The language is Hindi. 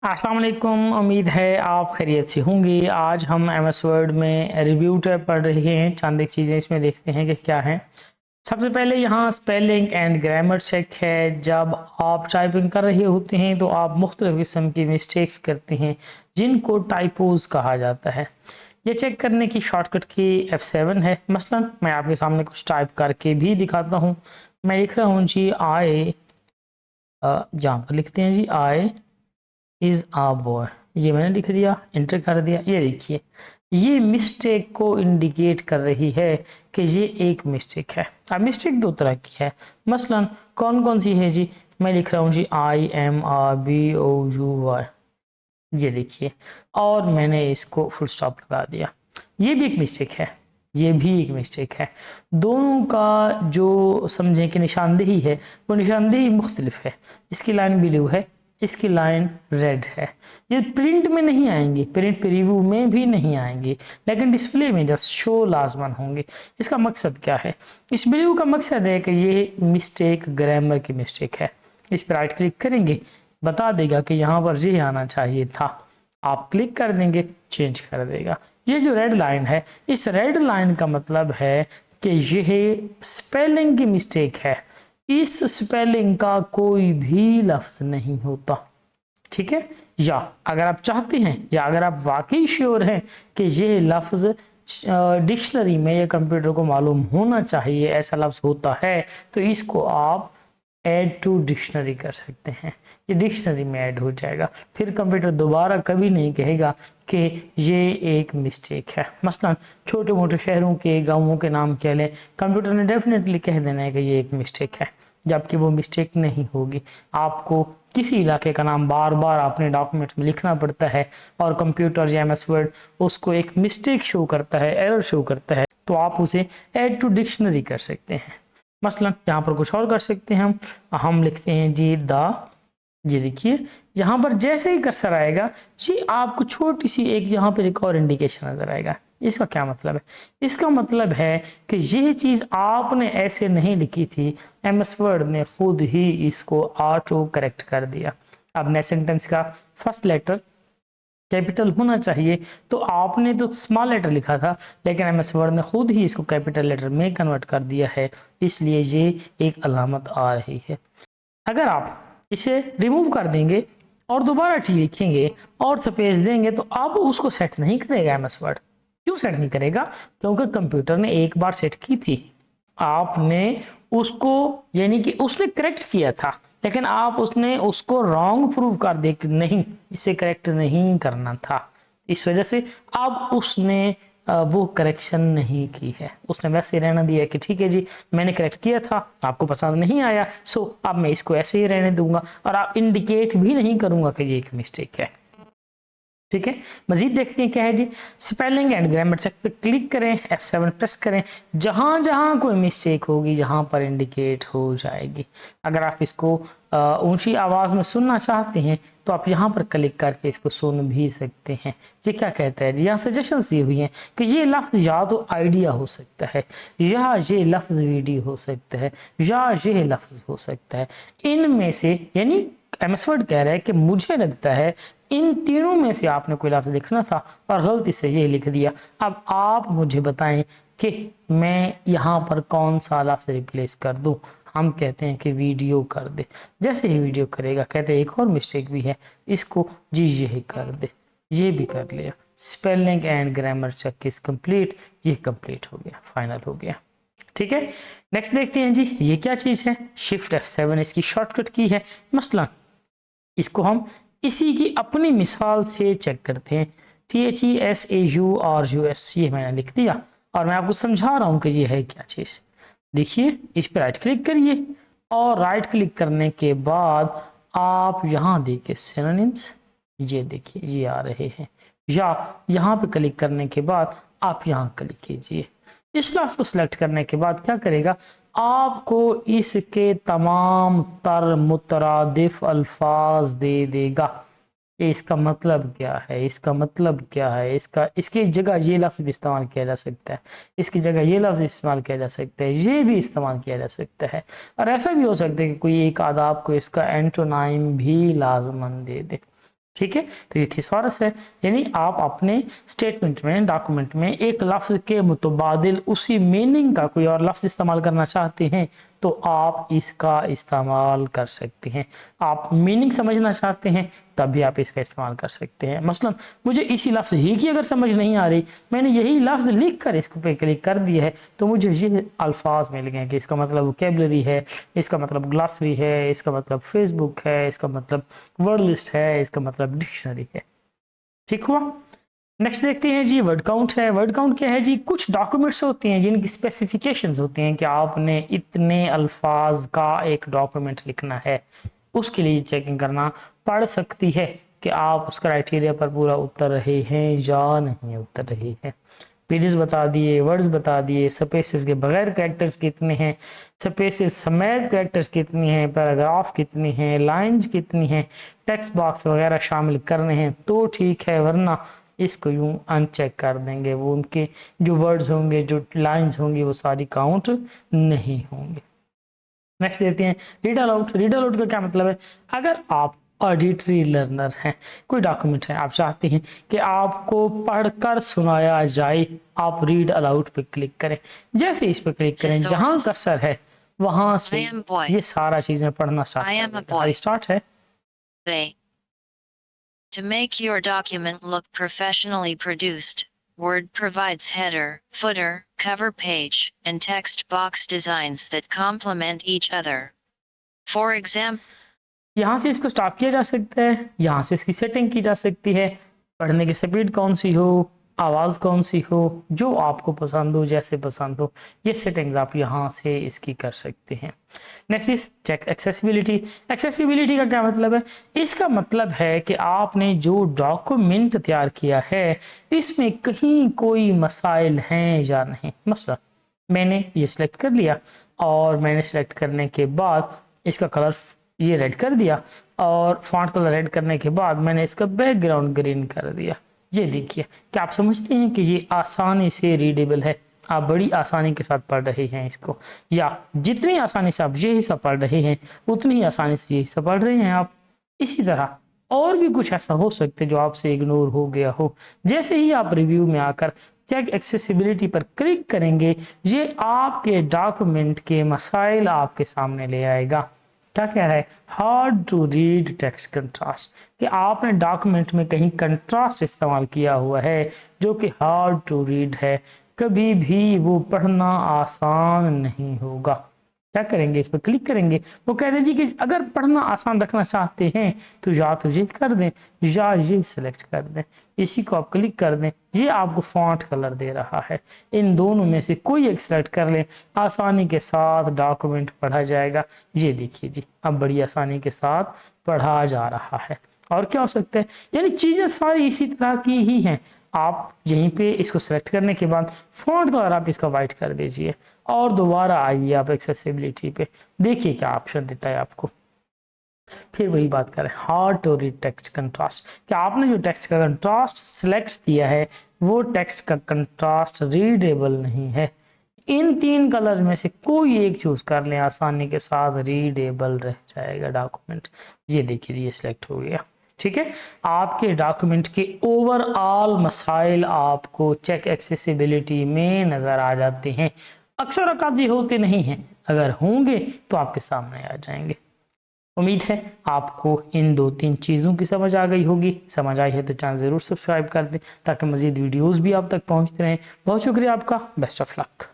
अस्सलाम वालेकुम। उम्मीद है आप खैरियत से होंगे। आज हम एमएस वर्ड में रिव्यू टैब पढ़ रहे हैं। चंद एक चीज़ें इसमें देखते हैं कि क्या है। सबसे पहले यहाँ स्पेलिंग एंड ग्रामर चेक है। जब आप टाइपिंग कर रहे होते हैं तो आप मुख्तलिफ किस्म की मिस्टेक्स करते हैं जिनको टाइपोज कहा जाता है। ये चेक करने की शॉर्टकट की F7 है। मसलन मैं आपके सामने कुछ टाइप करके भी दिखाता हूँ। मैं लिख रहा हूँ जी आई, जहाँ पर लिखते हैं जी आई इज आ बॉय, ये मैंने लिख दिया, एंटर कर दिया। ये देखिए, ये मिस्टेक को इंडिकेट कर रही है कि ये एक मिस्टेक है। अब मिस्टेक दो तरह की है। मसलन कौन कौन सी है जी? मैं लिख रहा हूँ जी IMRBOUY, ये देखिए, और मैंने इसको फुल स्टॉप लगा दिया। ये भी एक मिस्टेक है, ये भी एक मिस्टेक है। दोनों का जो समझें कि निशानदेही है वो निशानदेही मुख्तलिफ है। इसकी लाइन ब्लू है, इसकी लाइन रेड है। ये प्रिंट में नहीं आएंगी, प्रिंट प्रीव्यू में भी नहीं आएंगी, लेकिन डिस्प्ले में जस्ट शो लाजमन होंगे। इसका मकसद क्या है? इस ब्लू का मकसद है कि ये मिस्टेक ग्रामर की मिस्टेक है। इस पर राइट क्लिक करेंगे, बता देगा कि यहाँ पर ये आना चाहिए था। आप क्लिक कर देंगे, चेंज कर देगा। ये जो रेड लाइन है, इस रेड लाइन का मतलब है कि यह स्पेलिंग की मिस्टेक है। इस स्पेलिंग का कोई भी लफ्ज नहीं होता, ठीक है। या अगर आप चाहते हैं, या अगर आप वाकई श्योर हैं कि ये लफ्ज डिक्शनरी में या कंप्यूटर को मालूम होना चाहिए, ऐसा लफ्ज होता है, तो इसको आप ऐड टू डिक्शनरी कर सकते हैं। ये डिक्शनरी में ऐड हो जाएगा। फिर कंप्यूटर दोबारा कभी नहीं कहेगा कि ये एक मिस्टेक है। मसलन छोटे मोटे शहरों के, गांवों के नाम कह लें, कंप्यूटर ने डेफिनेटली कह देना है कि ये एक मिस्टेक है, जबकि वो मिस्टेक नहीं होगी। आपको किसी इलाके का नाम बार बार अपने डॉक्यूमेंट में लिखना पड़ता है और कंप्यूटर या एमएस वर्ड उसको एक मिस्टेक शो करता है, एरर शो करता है, तो आप उसे ऐड टू डिक्शनरी कर सकते हैं। मसलन यहाँ पर कुछ और कर सकते हैं। हम लिखते हैं जी द, जी देखिए, यहाँ पर जैसे ही कर्सर आएगा जी आपको छोटी सी एक यहाँ पर एक और इंडिकेशन नजर आएगा। इसका क्या मतलब है? इसका मतलब है कि यह चीज आपने ऐसे नहीं लिखी थी, एमएस वर्ड ने खुद ही इसको ऑटो करेक्ट कर दिया। अब नए सेंटेंस का फर्स्ट लेटर कैपिटल होना चाहिए, तो आपने तो स्मॉल लेटर लिखा था, लेकिन एमएस वर्ड ने खुद ही इसको कैपिटल लेटर में कन्वर्ट कर दिया है, इसलिए ये एक अलामत आ रही है। अगर आप इसे रिमूव कर देंगे और दोबारा टी लिखेंगे और स्पेस देंगे तो अब उसको सेट नहीं करेगा एमएस वर्ड। क्यों सेट नहीं करेगा? क्योंकि कंप्यूटर ने एक बार सेट की थी, आपने उसको, यानी कि उसने करेक्ट किया था, लेकिन आप उसने उसको रॉन्ग प्रूव कर दे कि नहीं, इसे करेक्ट नहीं करना था। इस वजह से अब उसने वो करेक्शन नहीं की है। उसने वैसे ही रहना दिया कि ठीक है जी, मैंने करेक्ट किया था, आपको पसंद नहीं आया, सो अब मैं इसको ऐसे ही रहने दूंगा और आप इंडिकेट भी नहीं करूंगा कि ये एक मिस्टेक है, ठीक है। मजीद देखते हैं क्या है जी। स्पेलिंग एंड ग्रामर चेक पे क्लिक करें, F7 प्रेस करें। जहां जहां कोई मिस्टेक होगी जहां पर इंडिकेट हो जाएगी। अगर आप इसको ऊंची आवाज में सुनना चाहते हैं तो आप यहां पर क्लिक करके इसको सुन भी सकते हैं। ये क्या कहता है जी? यहाँ सजेशंस दी हुई हैं कि ये लफ्ज या तो आइडिया हो सकता है, या ये लफ्ज वीडियो हो सकता है, या ये लफ्ज हो सकता है। इनमें से, यानी एमएस वर्ड कह रहा है कि मुझे लगता है इन तीनों में से आपने कोई लफ्ज लिखना था और गलती से ये लिख दिया। अब आप मुझे बताएं कि मैं यहाँ पर कौन सा लफ्ज रिप्लेस कर दूं। हम कहते हैं कि वीडियो कर दे। जैसे ही वीडियो करेगा, कहते हैं एक और मिस्टेक भी है, इसको जी ये कर दे। ये भी कर लिया। Spelling and grammar check is complete. ये कंप्लीट हो गया, फाइनल हो गया, ठीक है। नेक्स्ट देखते हैं जी, ये क्या चीज है? शिफ्ट F7 इसकी शॉर्टकट की है। मसलन इसको हम इसी की अपनी मिसाल से चेक करते हैं। THESAURUS, ये मैंने लिख दिया और मैं आपको समझा रहा हूं कि ये है क्या चीज। देखिए, इस पर राइट क्लिक करिए और राइट क्लिक करने के बाद आप यहां देखिए सिनोनिम्स, ये देखिए ये आ रहे हैं। या यहाँ पे क्लिक करने के बाद आप यहाँ क्लिक कीजिए। इस लफ्ज को सिलेक्ट करने के बाद क्या करेगा? आपको इसके तमाम तर मुतरादिफ अल्फाज दे देगा। इसका मतलब क्या है, इसका मतलब क्या है, इसकी जगह ये लफ्ज भी इस्तेमाल किया जा सकता है, इसकी जगह ये लफ्ज इस्तेमाल किया जा सकता है, ये भी इस्तेमाल किया जा सकता है। और ऐसा भी हो सकता है कि कोई एक आदाब को इसका एंटोनाइम भी लाजमन दे दे। ठीक है, तो ये थिसॉरस है, यानी आप अपने स्टेटमेंट में, डॉक्यूमेंट में एक लफ्ज के मुतबादिल उसी मीनिंग का कोई और लफ्ज इस्तेमाल करना चाहते हैं तो आप इसका इस्तेमाल कर सकते हैं। आप मीनिंग समझना चाहते हैं तब भी आप इसका इस्तेमाल कर सकते हैं। मसलन मुझे इसी लफ्ज ही की अगर समझ नहीं आ रही, मैंने यही लफ्ज लिख कर इसको पे क्लिक कर दिया है तो मुझे ये अल्फाज मिल गए कि इसका मतलब वोकेबलरी है, इसका मतलब ग्लॉसरी है, इसका मतलब फेसबुक है, इसका मतलब वर्ड लिस्ट है, इसका मतलब डिक्शनरी है। ठीक हुआ। नेक्स्ट देखते हैं जी, वर्ड काउंट है। वर्ड काउंट क्या है जी? कुछ डॉक्यूमेंट्स होते हैं जिनकी स्पेसिफिकेशंस होती हैं कि आपने इतने अल्फाज का एक डॉक्यूमेंट लिखना है, उसके लिए चेकिंग करना पड़ सकती है कि आप उस क्राइटेरिया पर पूरा उतर रहे हैं या नहीं उतर रहे हैं। पेजेस बता दिए, वर्ड्स बता दिए, स्पेसेस के बगैर कैरेक्टर्स कितने हैं, स्पेसेस समेत कैरेक्टर्स कितने हैं, पैराग्राफ कितने हैं, लाइंस कितनी हैं, टेक्स्ट बॉक्स वगैरह शामिल करने हैं तो ठीक है, वरना इसको यूं अनचेक कर देंगे। वो उनके जो वर्ड्स होंगे, जो लाइंस होंगी, वो सारी काउंट नहीं होंगे। नेक्स्ट देते हैं रीड अलाउड। रीड अलाउड का क्या मतलब है? अगर आप ऑडिटरी लर्नर हैं, कोई डॉक्यूमेंट है, आप चाहते हैं कि आपको पढ़कर सुनाया जाए, आप रीड अलाउड पे क्लिक करें। जैसे इस पे क्लिक करें, जहां कर्सर है वहां से ये सारा चीजें पढ़ना स्टार्ट है। To make your document look professionally produced, Word provides header, footer, cover page, and text box designs that complement each other. For example, यहाँ से इसको स्टॉप किया जा सकता है, यहाँ से इसकी सेटिंग की जा सकती है, पढ़ने की स्पीड कौन सी हो, आवाज़ कौन सी हो, जो आपको पसंद हो, जैसे पसंद हो, ये सेटिंग्स आप यहाँ से इसकी कर सकते हैं। Next is check accessibility. Accessibility का क्या मतलब है? इसका मतलब है कि आपने जो डॉक्यूमेंट तैयार किया है इसमें कहीं कोई मसाइल हैं या नहीं। मसला मैंने ये सिलेक्ट कर लिया और मैंने सिलेक्ट करने के बाद इसका कलर ये रेड कर दिया और फॉन्ट कलर रेड करने के बाद मैंने इसका बैकग्राउंड ग्रीन कर दिया। ये देखिए, क्या आप समझते हैं कि ये आसानी से रीडेबल है? आप बड़ी आसानी के साथ पढ़ रहे हैं इसको, या जितनी आसानी से आप ये हिस्सा पढ़ रहे हैं उतनी ही आसानी से ये हिस्सा पढ़ रहे हैं आप। इसी तरह और भी कुछ ऐसा हो सकता है जो आपसे इग्नोर हो गया हो। जैसे ही आप रिव्यू में आकर चेक एक्सेसिबिलिटी पर क्लिक करेंगे, ये आपके डॉक्यूमेंट के मसाइल आपके सामने ले आएगा। क्या कह रहा है? Hard to read text contrast, कि आपने डॉक्यूमेंट में कहीं कंट्रास्ट इस्तेमाल किया हुआ है जो कि हार्ड टू रीड है, कभी भी वो पढ़ना आसान नहीं होगा। क्या करेंगे? इस पर क्लिक करेंगे, वो कह दें जी कि अगर पढ़ना आसान रखना चाहते हैं तो या तो ये कर दें या ये सिलेक्ट कर दें। इसी को आप क्लिक कर दें, ये आपको फॉन्ट कलर दे रहा है, इन दोनों में से कोई एक सिलेक्ट कर लें, आसानी के साथ डॉक्यूमेंट पढ़ा जाएगा। ये देखिए जी, अब बड़ी आसानी के साथ पढ़ा जा रहा है। और क्या हो सकता है? यानी चीज़ें सारी इसी तरह की ही हैं। आप यहीं पे इसको सेलेक्ट करने के बाद फॉन्ट कलर आप इसका वाइट कर दीजिए और दोबारा आइए आप एक्सेसिबिलिटी पे, देखिए क्या ऑप्शन देता है आपको। फिर वही बात करें, hard to read text contrast, कि आपने जो टेक्स्ट का कंट्रास्ट सिलेक्ट किया है वो टेक्स्ट का कंट्रास्ट रीडेबल नहीं है। इन तीन कलर्स में से कोई एक चूज कर लें, आसानी के साथ रीडेबल रह जाएगा डॉक्यूमेंट। ये देखिए, ये सिलेक्ट हो गया। ठीक है, आपके डॉक्यूमेंट के ओवरऑल मसाइल आपको चेक एक्सेसिबिलिटी में नजर आ जाते हैं। अक्सर औकात ये होते नहीं हैं, अगर होंगे तो आपके सामने आ जाएंगे। उम्मीद है आपको इन 2-3 चीज़ों की समझ आ गई होगी। समझ आई है तो चैनल ज़रूर सब्सक्राइब कर दें ताकि मज़ीद वीडियोस भी आप तक पहुंचते रहें। बहुत शुक्रिया आपका, बेस्ट ऑफ लक।